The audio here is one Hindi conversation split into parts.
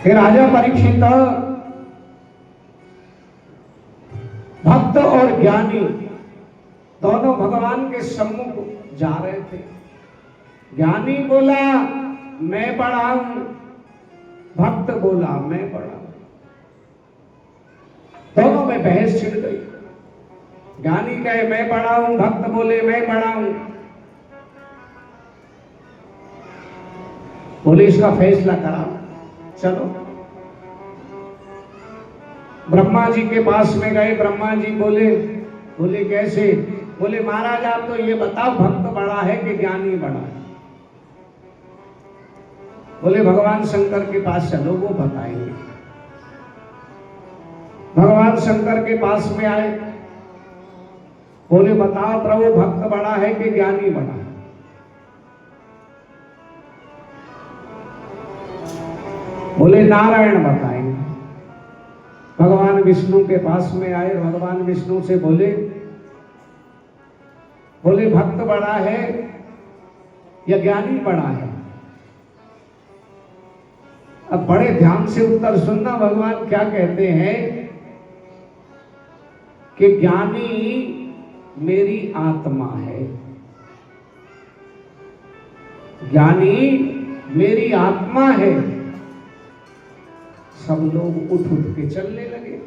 हे राजा परीक्षित, भक्त और ज्ञानी दोनों भगवान के सम्मुख जा रहे थे। ज्ञानी बोला मैं बड़ा हूं, भक्त बोला मैं बड़ा हूं। दोनों में बहस छिड़ गई। ज्ञानी कहे मैं बड़ा हूं, भक्त बोले मैं बड़ा हूं। बोले इसका फैसला करा, चलो। ब्रह्मा जी के पास में गए। ब्रह्मा जी बोले कैसे? बोले महाराज आप तो ये बताओ भक्त बड़ा है कि ज्ञानी बड़ा है? बोले भगवान शंकर के पास चलो, वो बताएंगे। भगवान शंकर के पास में आए। बोले बताओ प्रभु भक्त बड़ा है कि ज्ञानी बड़ा है? बोले नारायण बताएंगे। भगवान विष्णु के पास में आए। भगवान विष्णु से बोले भक्त बड़ा है या ज्ञानी बड़ा है? अब बड़े ध्यान से उत्तर सुनना। भगवान क्या कहते हैं कि ज्ञानी मेरी आत्मा है, ज्ञानी मेरी आत्मा है। सब लोग उठ के चलने लगे।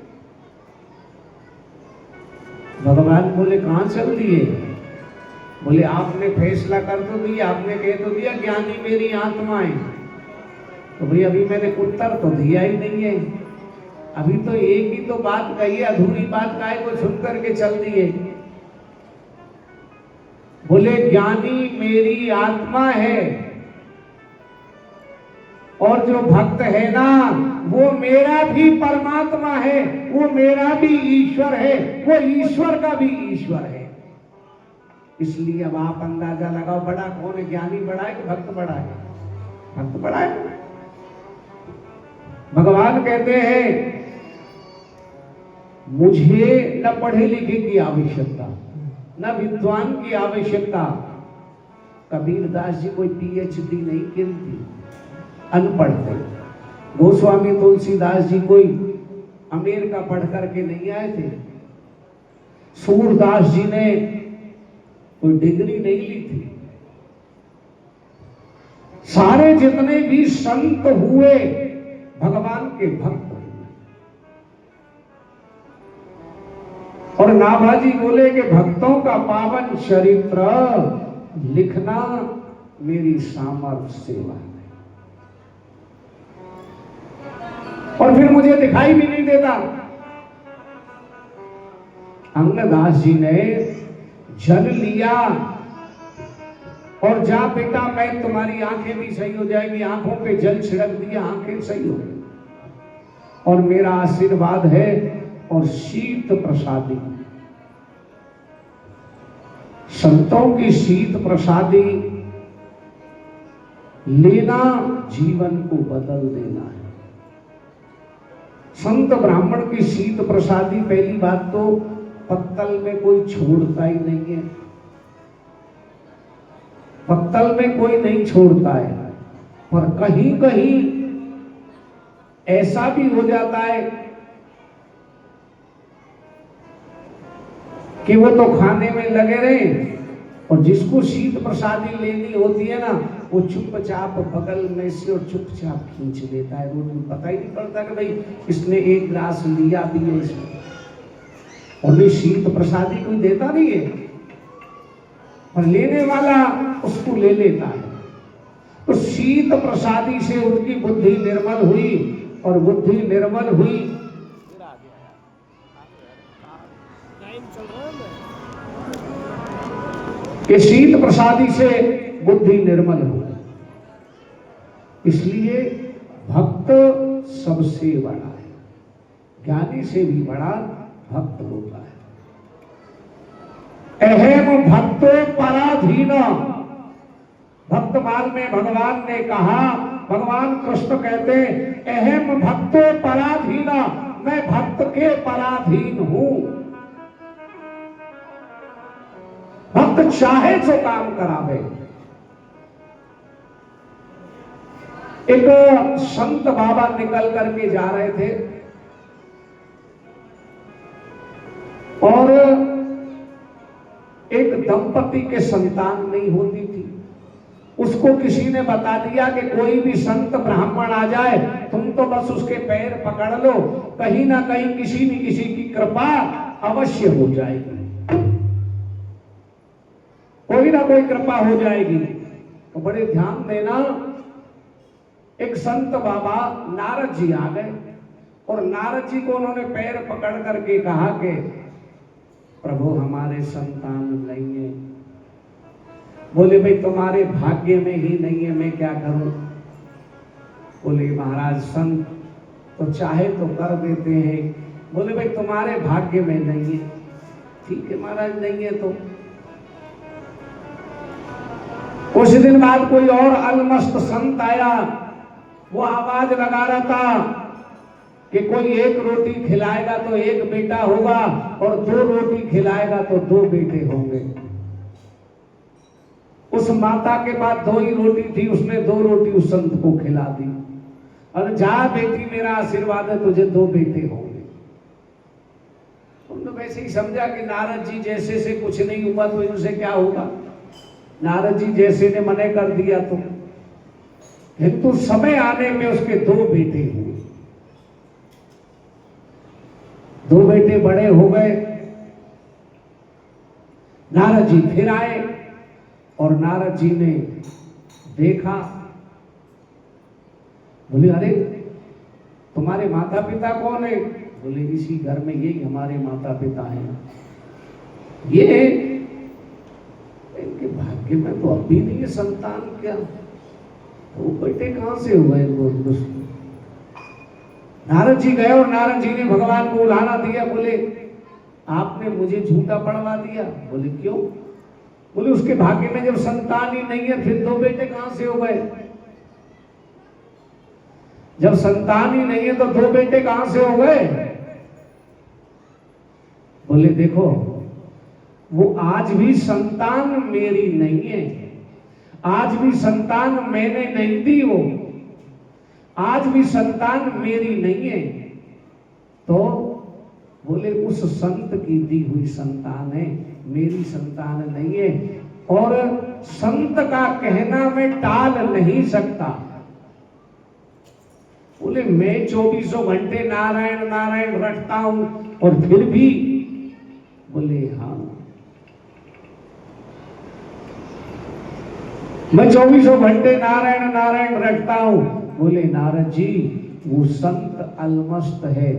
भगवान बोले कहां चल दिए? बोले आपने फैसला कर तो दिया, आपने कह तो दिया ज्ञानी मेरी आत्मा है। तो भाई अभी मैंने उत्तर तो दिया ही नहीं है। अभी तो एक ही तो बात कही है, अधूरी बात काहे को सुन करके चल दिए? बोले ज्ञानी मेरी आत्मा है और जो भक्त है ना वो मेरा भी परमात्मा है, वो मेरा भी ईश्वर है, वो ईश्वर का भी ईश्वर है। इसलिए अब आप अंदाजा लगाओ बड़ा कौन है? ज्ञानी बड़ा है कि भक्त बड़ा है? भक्त बड़ा है। भगवान कहते हैं मुझे न पढ़े लिखे की आवश्यकता, न विद्वान की आवश्यकता। कबीरदास जी कोई पीएचडी नहीं की थी, अनपढ़ थे। गोस्वामी तुलसीदास जी कोई अमेरिका पढ़ करके नहीं आए थे। सूरदास जी ने कोई डिग्री नहीं ली थी। सारे जितने भी संत हुए भगवान के भक्त हुए। और नाभाजी बोले कि भक्तों का पावन चरित्र लिखना मेरी सामर्थ्य सेवा है। और फिर मुझे दिखाई भी नहीं देता। अंगदास जी ने जल लिया और जा बेटा मैं तुम्हारी आंखें भी सही हो जाएगी। आंखों पे जल छिड़क दिया, आंखें सही हो गई। और मेरा आशीर्वाद है और शीत प्रसादी, संतों की शीत प्रसादी लेना जीवन को बदल देना है। संत ब्राह्मण की शीत प्रसादी पहली बात तो पत्तल में कोई छोड़ता ही नहीं है। पत्तल में कोई नहीं छोड़ता है। पर कहीं कहीं ऐसा भी हो जाता है कि वो तो खाने में लगे रहे और जिसको शीत प्रसादी लेनी होती है ना वो चुपचाप बगल में से और चुपचाप खींच लेता है। रोटी पता ही नहीं पड़ता कि भाई इसने एक गिलास लिया भी है इसमें। और ये शीत प्रसादी कोई देता नहीं है और लेने वाला उसको ले लेता है। तो शीत प्रसादी से उनकी बुद्धि निर्मल हुई और बुद्धि निर्मल हुई कि शीत प्रसादी से बुद्धि निर्मल हो। इसलिए भक्त सबसे बड़ा है, ज्ञानी से भी बड़ा भक्त होता है। अहम भक्तो पराधीन। भक्तमाल में भगवान ने कहा, भगवान कृष्ण कहते अहम भक्तो पराधीन, मैं भक्त के पराधीन हूं। भक्त चाहे जो काम करावे, एक संत बाबा निकल करके जा रहे थे और एक दंपति के संतान नहीं होती थी। उसको किसी ने बता दिया कि कोई भी संत ब्राह्मण आ जाए तुम तो बस उसके पैर पकड़ लो, कहीं ना कहीं किसी न किसी की कृपा अवश्य हो जाएगी, कोई ना कोई कृपा हो जाएगी। तो बड़े ध्यान देना, एक संत बाबा नारद जी आ गए और नारद जी को उन्होंने पैर पकड़ करके कहा कि प्रभु हमारे संतान नहीं है। बोले भाई तुम्हारे भाग्य में ही नहीं है, मैं क्या करूं। बोले महाराज संत तो चाहे तो कर देते हैं। बोले भाई तुम्हारे भाग्य में नहीं है। ठीक है महाराज नहीं है तो। कुछ दिन बाद कोई और अलमस्त संत आया, वो आवाज लगा रहा था कि कोई एक रोटी खिलाएगा तो एक बेटा होगा और 2 रोटी खिलाएगा तो 2 बेटे होंगे। उस माता के पास 2 ही रोटी थी, उसने 2 रोटी उस संत को खिला दी और जा बेटी मेरा आशीर्वाद है तुझे 2 बेटे होंगे। उन्होंने वैसे ही समझा कि नारद जी जैसे से कुछ नहीं हुआ तो इनसे क्या होगा, नारद जी जैसे ने मने कर दिया तो। किंतु समय आने में उसके 2 बेटे हुए। 2 बेटे बड़े हो गए। नारद जी फिर आए और नारद जी ने देखा, बोले अरे तुम्हारे माता पिता कौन है। बोले इसी घर में यही हमारे माता पिता हैं। ये इनके भाग्य में तो अभी नहीं है संतान, क्या वो बेटे कहां से हुए। नारद जी गए और नारद जी ने भगवान को उलाहना दिया। बोले आपने मुझे झूठा पढ़वा दिया। बोले क्यों। बोले उसके भाग्य में जब संतान ही नहीं है फिर 2 बेटे कहां से हो गए। जब संतान ही नहीं है तो 2 बेटे कहां से हो गए। बोले देखो वो आज भी संतान मेरी नहीं है, आज भी संतान मैंने नहीं दी, वो आज भी संतान मेरी नहीं है। तो बोले उस संत की दी हुई संतान है, मेरी संतान नहीं है। और संत का कहना मैं टाल नहीं सकता। बोले मैं 24 घंटे नारायण नारायण रटता हूं और फिर भी। बोले हाँ मैं 24 घंटे नारायण नारायण रटता हूं। बोले नारद जी वो संत अलमस्त है,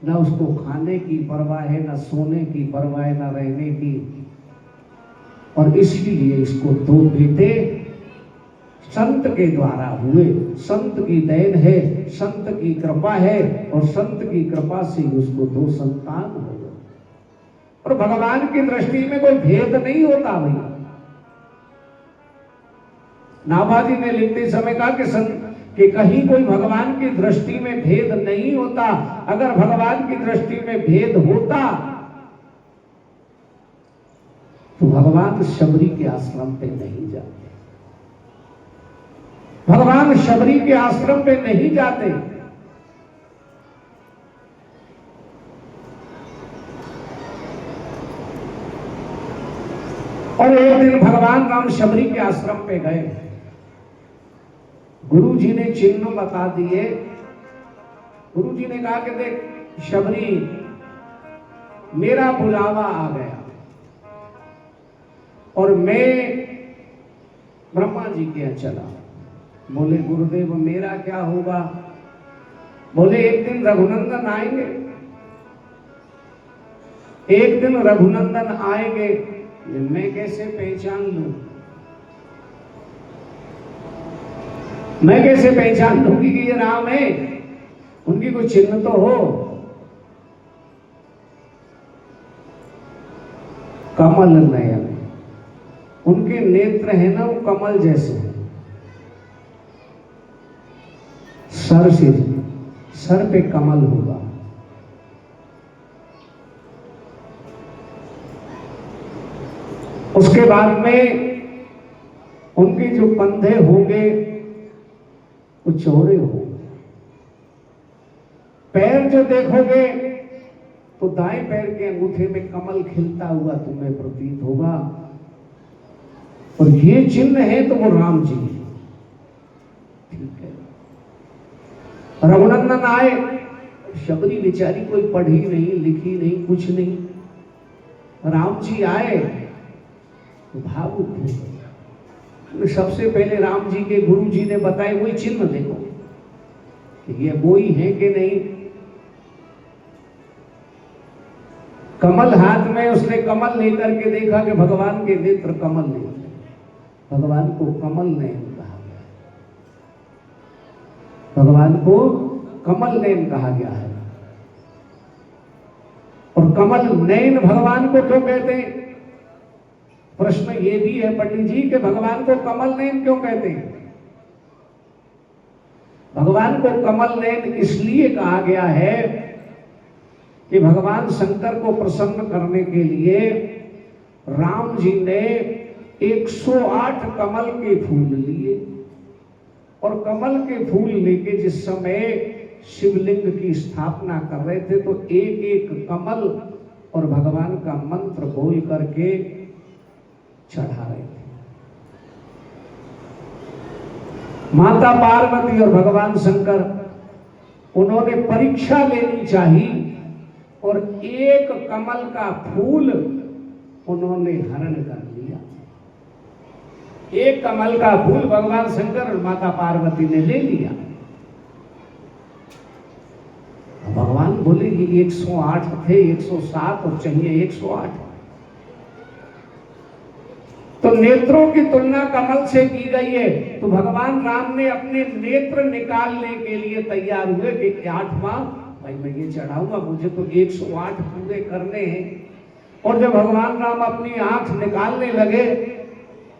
न उसको खाने की परवाह है, न सोने की परवाह है, न रहने की, और इसलिए इसको 2 बेटे संत के द्वारा हुए। संत की देन है, संत की कृपा है और संत की कृपा से उसको 2 संतान हो गए। और भगवान की दृष्टि में कोई भेद नहीं होता भैया। नाभाजी ने लिखते समय कहा कि कहीं कोई भगवान की दृष्टि में भेद नहीं होता। अगर भगवान की दृष्टि में भेद होता तो भगवान शबरी के आश्रम पे नहीं जाते। भगवान शबरी के आश्रम पे नहीं जाते। और एक दिन भगवान राम शबरी के आश्रम पे गए। गुरु जी ने चिन्ह बता दिए। गुरु जी ने कहा कि देख शबरी मेरा बुलावा आ गया और मैं ब्रह्मा जी के यहाँ चला। बोले गुरुदेव मेरा क्या होगा। बोले एक दिन रघुनंदन आएंगे, एक दिन रघुनंदन आएंगे, मैं कैसे पहचान लूं, मैं कैसे पहचान लूंगी कि ये राम है। उनकी कोई चिन्ह तो हो। कमल नयन, उनके नेत्र है ना वो कमल जैसे, सर पे कमल होगा। उसके बाद में उनके जो कंधे होंगे कुछ और हो। पैर जो देखोगे तो दाएं पैर के अंगूठे में कमल खिलता हुआ तुम्हें प्रतीत होगा, और ये चिन्ह है तो वो राम जी है। ठीक है। रघुनंदन आए, शबरी बेचारी कोई पढ़ी नहीं लिखी नहीं कुछ नहीं, राम जी आए तो भावुक हो गए। सबसे पहले राम जी के गुरु जी ने बताए वही चिन्ह देखो कि ये वो ही है कि नहीं। कमल हाथ में, उसने कमल लेकर के देखा कि भगवान के नेत्र कमल नहीं, भगवान को कमल नयन कहा गया, भगवान को कमल नयन कहा गया है। और कमल नयन भगवान को क्यों कहते हैं? प्रश्न ये भी है पंडित जी कि भगवान को कमल नयन क्यों कहते हैं? भगवान को कमल नयन इसलिए कहा गया है कि भगवान शंकर को प्रसन्न करने के लिए राम जी ने 108 कमल के फूल लिए, और कमल के फूल लेके जिस समय शिवलिंग की स्थापना कर रहे थे तो एक एक कमल और भगवान का मंत्र बोल करके चढ़ा रहे थे। माता पार्वती और भगवान शंकर, उन्होंने परीक्षा लेनी चाहिए और एक कमल का फूल उन्होंने हरण कर लिया। एक कमल का फूल भगवान शंकर और माता पार्वती ने ले लिया। भगवान बोले कि 108 थे, 107 और चाहिए 108। तो नेत्रों की तुलना कमल से की गई है, तो भगवान राम ने अपने नेत्र निकालने के लिए तैयार हुए कि 8वां भाई मैं ये चढ़ाऊंगा, मुझे तो 108 पूरे करने हैं। और जब भगवान राम अपनी आंख निकालने लगे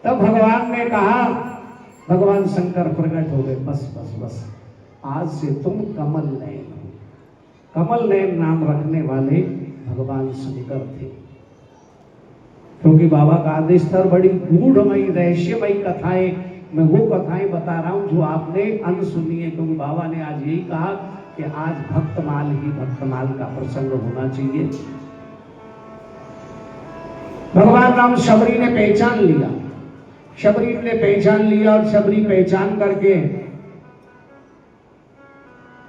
तब भगवान ने कहा, भगवान शंकर प्रकट हो गए, बस बस बस आज से तुम कमल नयन हो। कमल नयन नाम रखने वाले भगवान शंकर थे, क्योंकि बाबा का आदेश था। बड़ी गूढ़मयी रहस्यमयी कथाएं, मैं वो कथाएं बता रहा हूं जो आपने अनसुनी है, क्योंकि बाबा ने आज यही कहा कि आज भक्तमाल ही भक्तमाल का प्रसंग होना चाहिए। भगवान राम शबरी ने पहचान लिया, शबरी ने पहचान लिया, और शबरी पहचान करके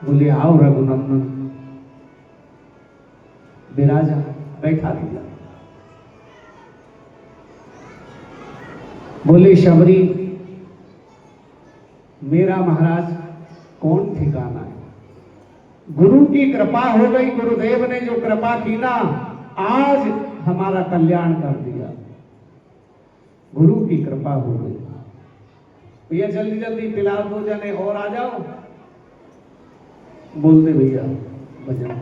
बोले आओ रघुनंदन, विराजा, बैठा दिया। बोले शबरी, मेरा महाराज कौन ठिकाना है? गुरु की कृपा हो गई, गुरुदेव ने जो कृपा की ना, आज हमारा कल्याण कर दिया। गुरु की कृपा हो गई। भैया जल्दी जल्दी पिला 2 जने और आ जाओ। बोलते भैया भजन।